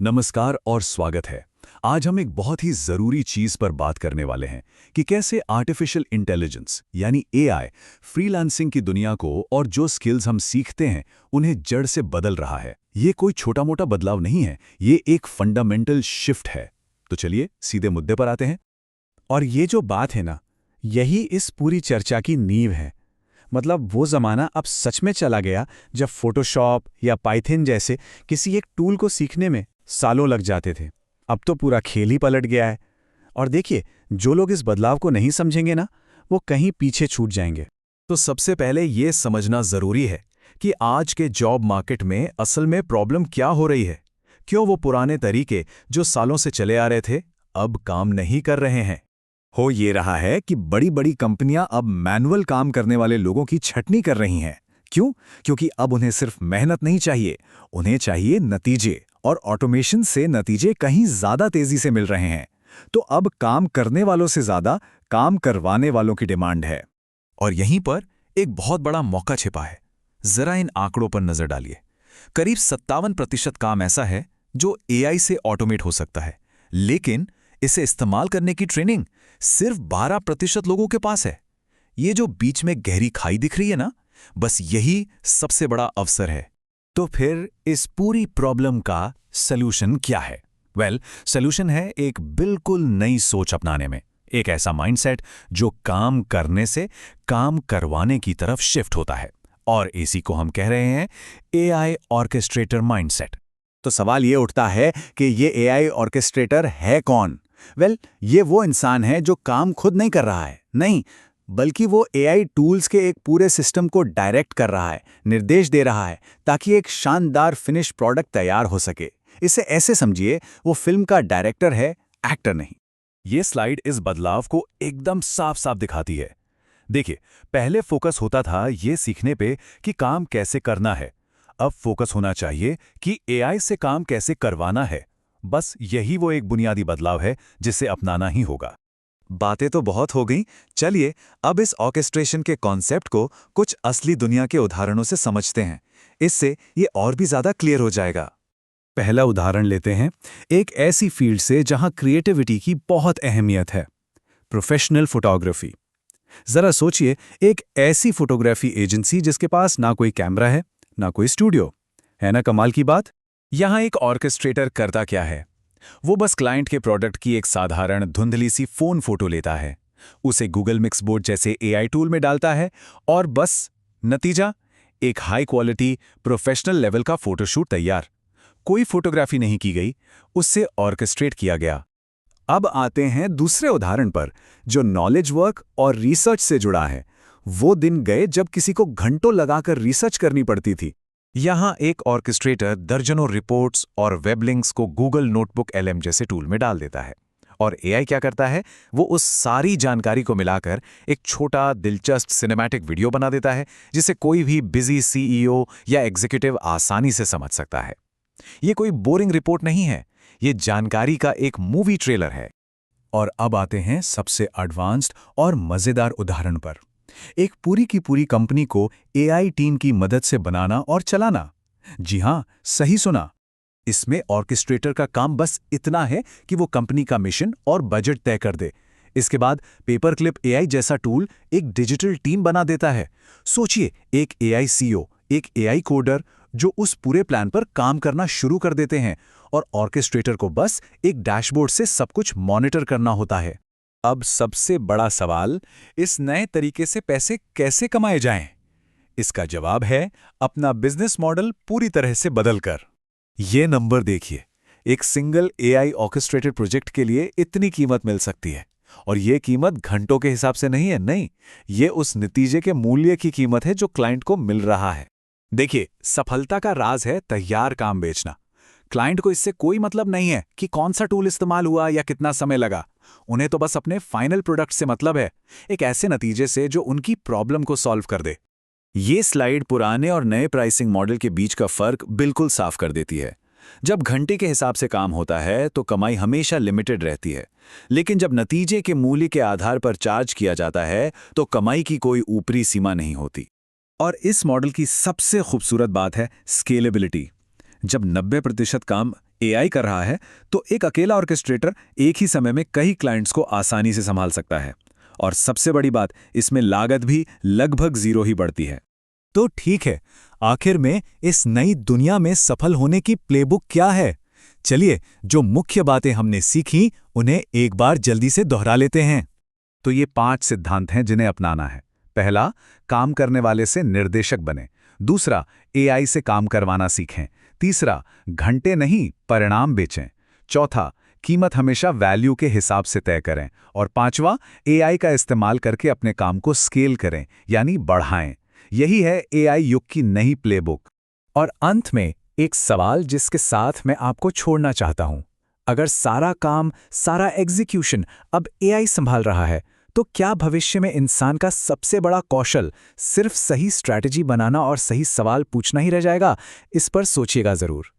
नमस्कार और स्वागत है। आज हम एक बहुत ही ज़रूरी चीज़ पर बात करने वाले हैं कि कैसे आर्टिफिशियल इंटेलिजेंस यानी एआई फ्रीलांसिंग की दुनिया को और जो स्किल्स हम सीखते हैं उन्हें जड़ से बदल रहा है। ये कोई छोटा-मोटा बदलाव नहीं है, ये एक फंडामेंटल शिफ्ट है। तो चलिए सीधे मुद्दे पर आते हैं। और ये जो बात है ना, यही इस पूरी चर्चा की नींव है। मतलब वो ज़माना अब सच में चला गया जब फोटोशॉप या पाइथन जैसे किसी एक टूल को सीखने में सालों लग जाते थे। अब तो पूरा खेल ही पलट गया है। और देखिए, जो लोग इस बदलाव को नहीं समझेंगे ना, वो कहीं पीछे छूट जाएंगे। तो सबसे पहले ये समझना ज़रूरी है कि आज के जॉब मार्केट में असल में प्रॉब्लम क्या हो रही है। क्यों वो पुराने तरीके जो सालों से चले आ रहे थे, अब काम नहीं कर रहे हैं। हो ये रहा है कि बड़ी बड़ी कंपनियां अब मैनुअल काम करने वाले लोगों की छटनी कर रही हैं। क्यों? क्योंकि अब उन्हें सिर्फ मेहनत नहीं चाहिए, उन्हें चाहिए नतीजे, और ऑटोमेशन से नतीजे कहीं ज्यादा तेजी से मिल रहे हैं। तो अब काम करने वालों से ज्यादा काम करवाने वालों की डिमांड है। और यहीं पर एक बहुत बड़ा मौका छिपा है। जरा इन आंकड़ों पर नजर डालिए। करीब 57% काम ऐसा है जो एआई से ऑटोमेट हो सकता है, लेकिन इसे इस्तेमाल करने की ट्रेनिंग सिर्फ 12% लोगों के पास है। ये जो बीच में गहरी खाई दिख रही है ना, बस यही सबसे बड़ा अवसर है। तो फिर इस पूरी प्रॉब्लम का सलूशन क्या है? सलूशन है एक बिल्कुल नई सोच अपनाने में, एक ऐसा माइंडसेट जो काम करने से काम करवाने की तरफ शिफ्ट होता है। और इसी को हम कह रहे हैं एआई ऑर्केस्ट्रेटर माइंडसेट। तो सवाल ये उठता है कि ये एआई ऑर्केस्ट्रेटर है कौन? ये वो इंसान है जो काम खुद नहीं कर रहा है, नहीं, बल्कि वो एआई टूल्स के एक पूरे सिस्टम को डायरेक्ट कर रहा है, निर्देश दे रहा है, ताकि एक शानदार फिनिश प्रोडक्ट तैयार हो सके। इसे ऐसे समझिए, वो फिल्म का डायरेक्टर है, एक्टर नहीं। ये स्लाइड इस बदलाव को एकदम साफ साफ दिखाती है। देखिए, पहले फोकस होता था ये सीखने पे कि काम कैसे करना है। अब फोकस होना चाहिए कि एआई से काम कैसे करवाना है। बस यही वो एक बुनियादी बदलाव है जिसे अपनाना ही होगा। बातें तो बहुत हो गईं, चलिए अब इस ऑर्केस्ट्रेशन के कॉन्सेप्ट को कुछ असली दुनिया के उदाहरणों से समझते हैं। इससे ये और भी ज्यादा क्लियर हो जाएगा। पहला उदाहरण लेते हैं, एक ऐसी फील्ड से जहां क्रिएटिविटी की बहुत अहमियत है, प्रोफेशनल फोटोग्राफी। जरा सोचिए, एक ऐसी फोटोग्राफी एजेंसी जिसके पास ना कोई कैमरा है, ना कोई स्टूडियो है। ना कमाल की बात? यहाँ एक ऑर्केस्ट्रेटर करता क्या है? वो बस क्लाइंट के प्रोडक्ट की एक साधारण धुंधली सी फोन फोटो लेता है, उसे गूगल मिक्स बोर्ड जैसे एआई टूल में डालता है और बस नतीजा, एक हाई क्वालिटी प्रोफेशनल लेवल का फोटोशूट तैयार। कोई फोटोग्राफी नहीं की गई, उससे ऑर्केस्ट्रेट किया गया। अब आते हैं दूसरे उदाहरण पर, जो नॉलेज वर्क और रिसर्च से जुड़ा है। वो दिन गए जब किसी को घंटों लगाकर रिसर्च करनी पड़ती थी। यहाँ एक ऑर्केस्ट्रेटर दर्जनों रिपोर्ट्स और वेब लिंक्स को गूगल नोटबुक एलएम जैसे टूल में डाल देता है। और एआई क्या करता है? वो उस सारी जानकारी को मिलाकर एक छोटा दिलचस्प सिनेमैटिक वीडियो बना देता है, जिसे कोई भी बिजी सीईओ या एग्जीक्यूटिव आसानी से समझ सकता है। ये कोई बोरिंग रिपोर्ट नहीं है, ये जानकारी का एक मूवी ट्रेलर है। और अब आते हैं सबसे एडवांस्ड और मजेदार उदाहरण पर, एक पूरी की पूरी कंपनी को एआई टीम की मदद से बनाना और चलाना। जी हां, सही सुना। इसमें ऑर्केस्ट्रेटर का काम बस इतना है कि वो कंपनी का मिशन और बजट तय कर दे। इसके बाद पेपर क्लिप एआई जैसा टूल एक डिजिटल टीम बना देता है। सोचिए, एक एआई सीईओ, एक एआई कोडर जो उस पूरे प्लान पर काम करना शुरू कर देते हैं, और ऑर्केस्ट्रेटर को बस एक डैशबोर्ड से सब कुछ मॉनिटर करना होता है। अब सबसे बड़ा सवाल, इस नए तरीके से पैसे कैसे कमाए जाएं? इसका जवाब है अपना बिजनेस मॉडल पूरी तरह से बदलकर। ये नंबर देखिए, एक सिंगल एआई ऑर्केस्ट्रेटेड प्रोजेक्ट के लिए इतनी कीमत मिल सकती है। और ये कीमत घंटों के हिसाब से नहीं है, नहीं, ये उस नतीजे के मूल्य की कीमत है जो क्लाइंट को मिल रहा है। देखिए, सफलता का राज है तैयार काम बेचना। क्लाइंट को इससे कोई मतलब नहीं है कि कौन सा टूल इस्तेमाल हुआ या कितना समय लगा। उन्हें तो बस अपने फाइनल प्रोडक्ट से मतलब है, एक ऐसे नतीजे से जो उनकी प्रॉब्लम को सॉल्व कर दे। ये स्लाइड पुराने और नए प्राइसिंग मॉडल के बीच का फर्क बिल्कुल साफ कर देती है। जब घंटे के हिसाब से काम होता है तो कमाई हमेशा लिमिटेड रहती है, लेकिन जब नतीजे के मूल्य के आधार पर चार्ज किया जाता है तो कमाई की कोई ऊपरी सीमा नहीं होती। और इस मॉडल की सबसे खूबसूरत बात है स्केलेबिलिटी। जब 90% काम एआई कर रहा है तो एक अकेला ऑर्केस्ट्रेटर एक ही समय में कई क्लाइंट्स को आसानी से संभाल सकता है। और सबसे बड़ी बात, इसमें लागत भी लगभग 0 ही बढ़ती है। तो ठीक है, आखिर में इस नई दुनिया में सफल होने की प्लेबुक क्या है? चलिए, जो मुख्य बातें हमने सीखी उन्हें एक बार जल्दी से दोहरा लेते हैं। तो ये 5 सिद्धांत हैं जिन्हें अपनाना है। पहला, काम करने वाले से निर्देशक बने। दूसरा, एआई से काम करवाना सीखें। तीसरा, घंटे नहीं परिणाम बेचें। चौथा, कीमत हमेशा वैल्यू के हिसाब से तय करें। और पांचवा, एआई का इस्तेमाल करके अपने काम को स्केल करें, यानी बढ़ाएं। यही है एआई युग की नई प्लेबुक। और अंत में एक सवाल जिसके साथ मैं आपको छोड़ना चाहता हूं। अगर सारा काम, सारा एग्जीक्यूशन अब एआई संभाल रहा है, तो क्या भविष्य में इंसान का सबसे बड़ा कौशल सिर्फ सही स्ट्रैटेजी बनाना और सही सवाल पूछना ही रह जाएगा? इस पर सोचिएगा जरूर।